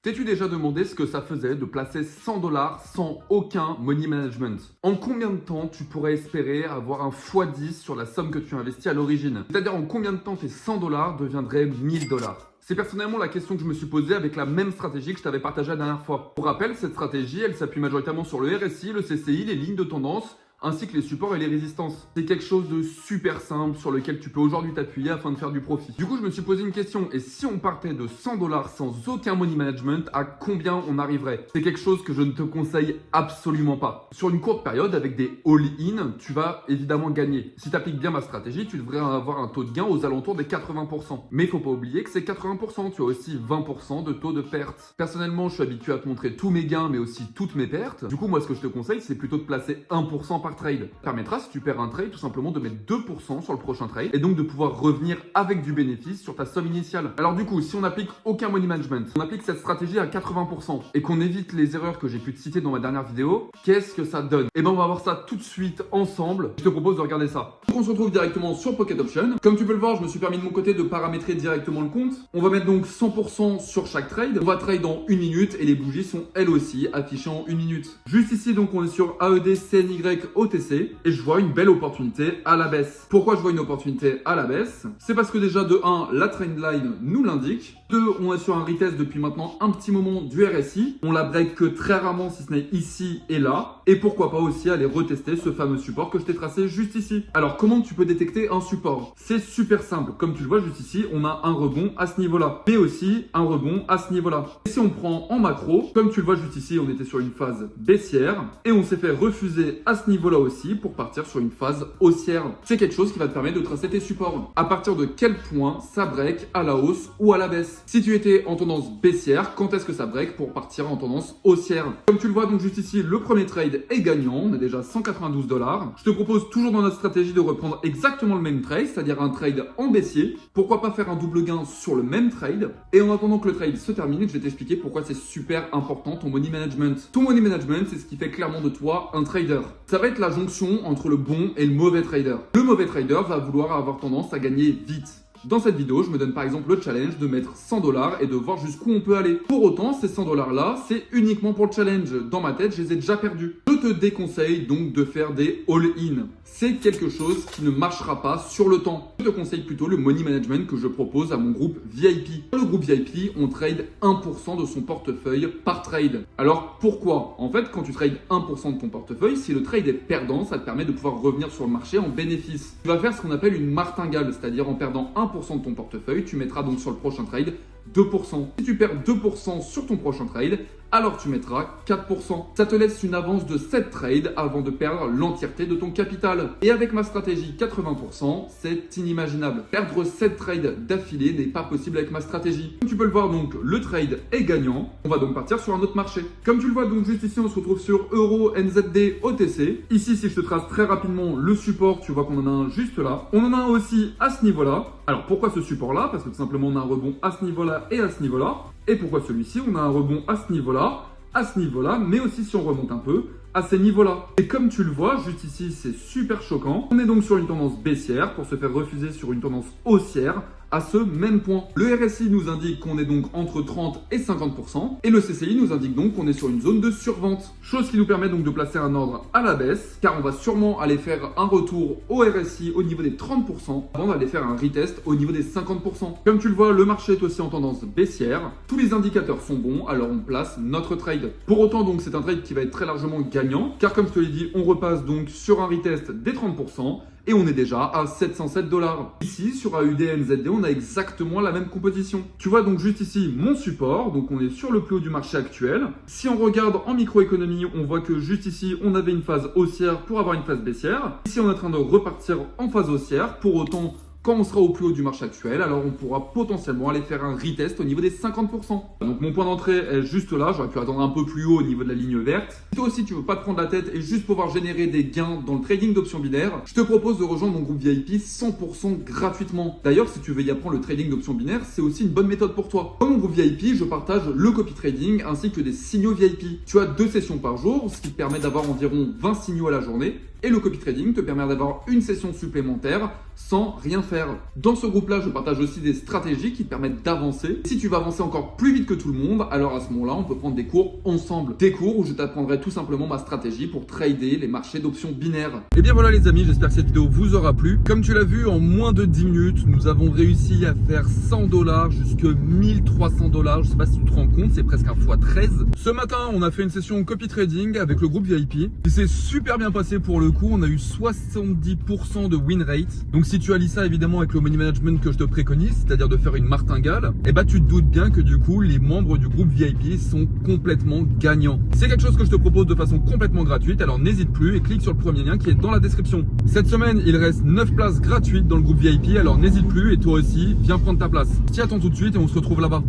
T'es-tu déjà demandé ce que ça faisait de placer 100 $ sans aucun money management? En combien de temps tu pourrais espérer avoir un x10 sur la somme que tu as investie à l'origine? C'est-à-dire en combien de temps tes 100 $ deviendraient 1000 $? C'est personnellement la question que je me suis posée avec la même stratégie que je t'avais partagée la dernière fois. Pour rappel, cette stratégie, elle s'appuie majoritairement sur le RSI, le CCI, les lignes de tendance, ainsi que les supports et les résistances. C'est quelque chose de super simple sur lequel tu peux aujourd'hui t'appuyer afin de faire du profit. Du coup, je me suis posé une question, et si on partait de 100 $ sans aucun money management, à combien on arriverait? C'est quelque chose que je ne te conseille absolument pas. Sur une courte période, avec des all-in, tu vas évidemment gagner. Si tu appliques bien ma stratégie, tu devrais avoir un taux de gain aux alentours des 80%. Mais il ne faut pas oublier que c'est 80%, tu as aussi 20% de taux de perte. Personnellement, je suis habitué à te montrer tous mes gains, mais aussi toutes mes pertes. Du coup, moi, ce que je te conseille, c'est plutôt de placer 1% par trade. Ça permettra, si tu perds un trade, tout simplement de mettre 2% sur le prochain trade et donc de pouvoir revenir avec du bénéfice sur ta somme initiale. Alors du coup, si on n'applique aucun money management, on applique cette stratégie à 80% et qu'on évite les erreurs que j'ai pu te citer dans ma dernière vidéo, qu'est-ce que ça donne? Et ben on va voir ça tout de suite ensemble. Je te propose de regarder ça. Donc on se retrouve directement sur Pocket Option. Comme tu peux le voir, je me suis permis de mon côté de paramétrer directement le compte. On va mettre donc 100% sur chaque trade. On va trade en 1 minute et les bougies sont elles aussi affichées en 1 minute. Juste ici, donc on est sur AED CNY OTC. Et je vois une belle opportunité à la baisse. Pourquoi je vois une opportunité à la baisse? C'est parce que déjà de 1, la trendline nous l'indique. 2, on est sur un retest depuis maintenant un petit moment du RSI. On la break que très rarement, si ce n'est ici et là. Et pourquoi pas aussi aller retester ce fameux support que je t'ai tracé juste ici. Alors comment tu peux détecter un support? C'est super simple. Comme tu le vois juste ici, on a un rebond à ce niveau-là. Mais aussi un rebond à ce niveau-là. Et si on prend en macro, comme tu le vois juste ici, on était sur une phase baissière. Et on s'est fait refuser à ce niveau-là aussi pour partir sur une phase haussière. C'est quelque chose qui va te permettre de tracer tes supports. À partir de quel point ça break à la hausse ou à la baisse? Si tu étais en tendance baissière, quand est-ce que ça break pour partir en tendance haussière? Comme tu le vois donc juste ici, le premier trade est gagnant. On est déjà à 192 $. Je te propose toujours dans notre stratégie de reprendre exactement le même trade, c'est-à-dire un trade en baissier. Pourquoi pas faire un double gain sur le même trade? Et en attendant que le trade se termine, je vais t'expliquer pourquoi c'est super important ton money management. Ton money management, c'est ce qui fait clairement de toi un trader. Ça va être la jonction entre le bon et le mauvais trader. Le mauvais trader va vouloir avoir tendance à gagner vite. Dans cette vidéo, je me donne par exemple le challenge de mettre 100 $ et de voir jusqu'où on peut aller. Pour autant, ces 100 $ là, c'est uniquement pour le challenge. Dans ma tête, je les ai déjà perdus. Je te déconseille donc de faire des all-in. C'est quelque chose qui ne marchera pas sur le temps. Je te conseille plutôt le money management que je propose à mon groupe VIP. Dans le groupe VIP, on trade 1% de son portefeuille par trade. Alors pourquoi? En fait, quand tu trades 1% de ton portefeuille, si le trade est perdant, ça te permet de pouvoir revenir sur le marché en bénéfice. Tu vas faire ce qu'on appelle une martingale, c'est-à-dire en perdant 1% de ton portefeuille, tu mettras donc sur le prochain trade 2%. Si tu perds 2% sur ton prochain trade, alors tu mettras 4%. Ça te laisse une avance de 7 trades avant de perdre l'entièreté de ton capital. Et avec ma stratégie 80%, c'est inimaginable. Perdre 7 trades d'affilée n'est pas possible avec ma stratégie. Comme tu peux le voir donc, le trade est gagnant. On va donc partir sur un autre marché. Comme tu le vois donc juste ici, on se retrouve sur Euro NZD OTC. Ici, si je te trace très rapidement le support, tu vois qu'on en a un juste là. On en a un aussi à ce niveau-là. Alors pourquoi ce support-là? Parce que tout simplement on a un rebond à ce niveau-là et à ce niveau-là. Et pourquoi celui-ci? On a un rebond à ce niveau-là, mais aussi si on remonte un peu, à ces niveaux-là. Et comme tu le vois, juste ici, c'est super choquant. On est donc sur une tendance baissière pour se faire refuser sur une tendance haussière à ce même point. Le RSI nous indique qu'on est donc entre 30 et 50% et le CCI nous indique donc qu'on est sur une zone de survente. Chose qui nous permet donc de placer un ordre à la baisse car on va sûrement aller faire un retour au RSI au niveau des 30% avant d'aller faire un retest au niveau des 50%. Comme tu le vois, le marché est aussi en tendance baissière. Tous les indicateurs sont bons, alors on place notre trade. Pour autant donc c'est un trade qui va être très largement gagnant car comme je te l'ai dit, on repasse donc sur un retest des 30%. Et on est déjà à 707 $. Ici, sur AUD NZD, on a exactement la même composition. Tu vois donc juste ici mon support, donc on est sur le plus haut du marché actuel. Si on regarde en microéconomie, on voit que juste ici, on avait une phase haussière pour avoir une phase baissière. Ici, on est en train de repartir en phase haussière. Pour autant, quand on sera au plus haut du marché actuel, alors on pourra potentiellement aller faire un retest au niveau des 50%. Donc mon point d'entrée est juste là, j'aurais pu attendre un peu plus haut au niveau de la ligne verte. Si toi aussi tu veux pas te prendre la tête et juste pouvoir générer des gains dans le trading d'options binaires, je te propose de rejoindre mon groupe VIP 100% gratuitement. D'ailleurs, si tu veux y apprendre le trading d'options binaires, c'est aussi une bonne méthode pour toi. Dans mon groupe VIP, je partage le copy trading ainsi que des signaux VIP. Tu as 2 sessions par jour, ce qui te permet d'avoir environ 20 signaux à la journée. Et le copy trading te permet d'avoir une session supplémentaire sans rien faire. faire. Dans ce groupe-là, je partage aussi des stratégies qui te permettent d'avancer. Si tu veux avancer encore plus vite que tout le monde, alors à ce moment-là, on peut prendre des cours ensemble. Des cours où je t'apprendrai tout simplement ma stratégie pour trader les marchés d'options binaires. Et bien voilà les amis, j'espère que cette vidéo vous aura plu. Comme tu l'as vu, en moins de 10 minutes, nous avons réussi à faire 100 $ jusqu'à 1300 $. Je sais pas si tu te rends compte, c'est presque un x13. Ce matin, on a fait une session copy trading avec le groupe VIP. Et c'est super bien passé pour le coup. On a eu 70% de win rate. Donc si tu allies ça évidemment avec le money management que je te préconise, c'est-à-dire de faire une martingale, et bah tu te doutes bien que du coup, les membres du groupe VIP sont complètement gagnants. C'est quelque chose que je te propose de façon complètement gratuite. Alors n'hésite plus et clique sur le premier lien qui est dans la description. Cette semaine, il reste 9 places gratuites dans le groupe VIP. Alors n'hésite plus et toi aussi, viens prendre ta place. Je t'y attends tout de suite et on se retrouve là-bas.